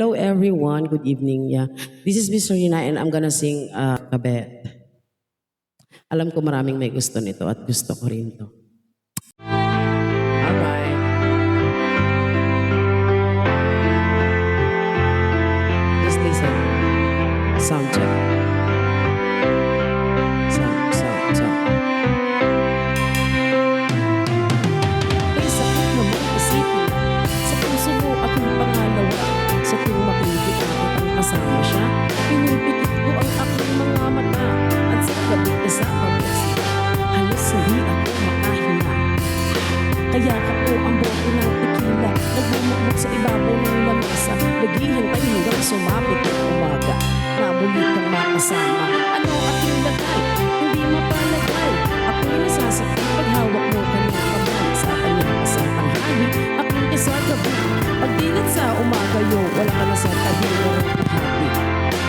Hello everyone, good evening. Yeah, this is Miss Serena and I'm gonna sing Kabet. Alam ko maraming may gusto nito at gusto ko rin to. Alright. Just listen. Sound check. Sound. May sakit naman isipin. Sa puso mo aking pangalawa. Sa tuwing makinig ang kasama siya. Pinipikit ko ang aking mga mata. At sa gabi kasama mo. Halos hindi ako makahinga. Kaya ka po ang bote ng tequila. Nagmumukmuk sa ibabaw ng lamesa. Naghihintay hanggang sumapit ang umaga. Nabulit kang makasama. Ano aking lagay? Hindi mapalagay. Ako'y nasasaktan pag hawak mo kanyang kamay. Sa kanyang kasatanghali, aking kasagabi. Pagdilat sa umaga yo, wala ka na sa tabi mo ng ihati.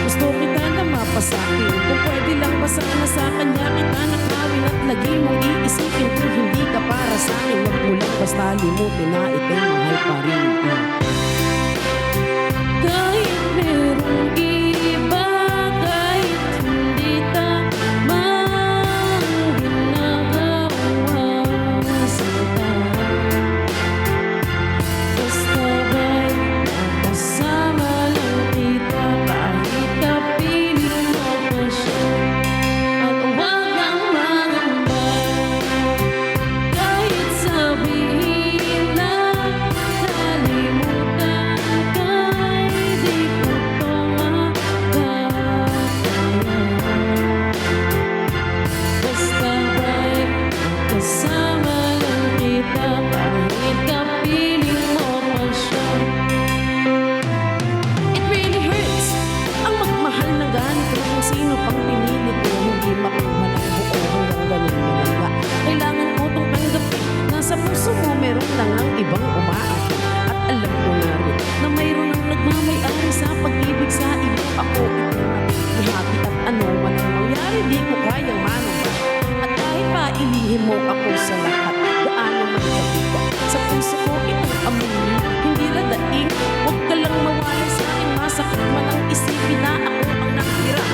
Gusto kita na mapasakin. Kung pwede lang ba sana sa kanya kita nakawin at lagi mong iisipin kung hindi ka para sa akin. Wag mo lang basta limutin na ikay mahal pa rin. Kahit merong iba, kahit hindi tama ang ginagawa sa'yo. Basta ba'y makasama lang kita kahit kapiling mo pa siya. At huwag kang mangamba kahit sabihin na kalimutan ka, hindi ko to makakaya. Basta ba'y makasama lang kita kahit kapiling mo pa siya. It really hurts ang magmahal na ganito kung sino pang pinili ko. Hindi makuha ng buo hanggang ganun mo lang nga. Kailangan mo itong tanggapin. Nasa puso mo meron lang ang ibang umaakit. At alam ko na rin na mayroon ang nagmamayari sa pag-ibig sa iyo. Ako ito nakikihati at ano man ang mangyari di ko kayang manumba. At kahit pa ilihim mo ako sa lahat, gaano man kabigat sa puso ko itong aminin. Hindi ladaing, huwag ka lang mawala sa akin. Masakit man ang isipin na ako ang nakira.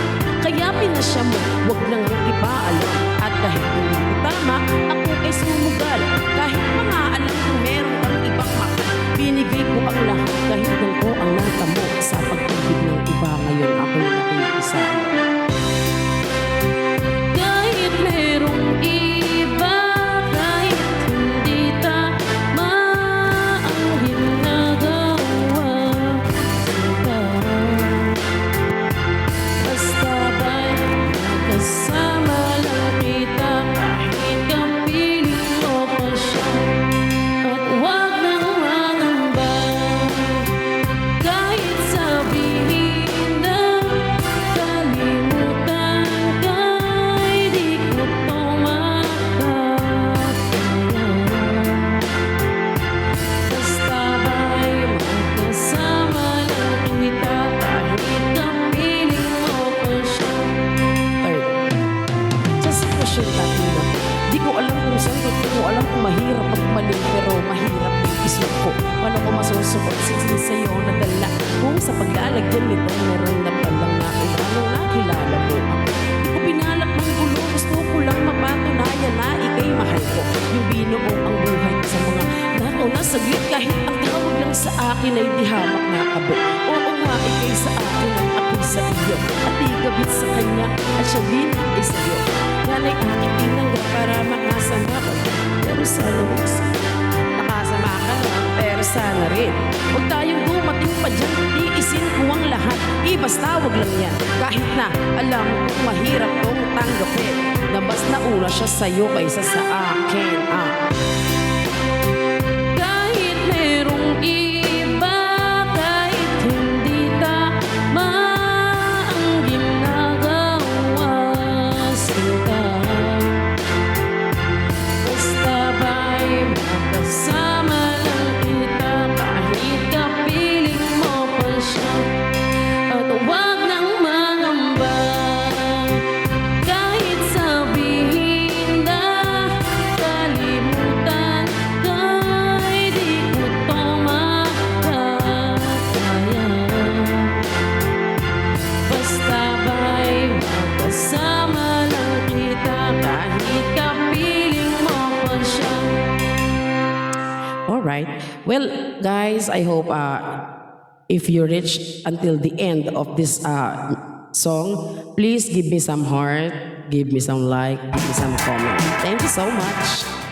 Kaya pinasya mo, huwag lang ang ipaalam. At kahit hindi ko tama, ako ay sumugal. Kahit mga alam ko meron kang ibang makal, binigay ko ang lahat kahit ganito ang natamo. Sa pag-ibig ng iba ngayon ako'y nakikisa. Kahit merong iba, kahit hindi tama ang ginagawa sa'yo. Basta ba'y makasama lang kita kahit kapiling mo pa siya. At huwag nang mangamba kahit sabihin na kalimutan ka, hindi ko to makakaya. Basta ba'y makasama lang kita kahit kapiling mo pa siya. Sa sitwasyon natin na di ko alam kung saan, di ko alam kung mahirap magmaling, pero mahirap din isip ko. Paano ko masusukat sa'yo na dala kung sa paglalagyan nito meron na palang nakilala nakilala mo ako. Di ko pinalak ng gulo, gusto ko lang mapatunayan na ikay mahal ko. Yung binuo ang buhay ko sa mga nakaw na saglit kahit ang tawag lang sa akin ay di hamak na kabo. Oo nga, ikay sa akin at ako'y sa iyo. At igabit sa kanya at siya din ay sa iyo. Yan ay aking tinanggap para makasama ka. Pero sana nakasama ka lang, pero sana rin huwag tayong dumating pa dyan. Tiisin ko ang lahat, basta wag lang yan. Kahit na alam kong mahirap tong tanggapin, na mas nauna siya sa'yo kaysa sa akin. Kahit merong iba, kahit hindi tama ang ginagawa sa'yo. Basta ba'y makasama lang kita kahit kapiling mo pa siya. At huwag nang mangamba kahit sabihin na kalimutan ka, hindi ko to makakaya. right? Well, guys, I hope if you reach until the end of this song, please give me some heart, give me some like, give me some comment. Thank you so much.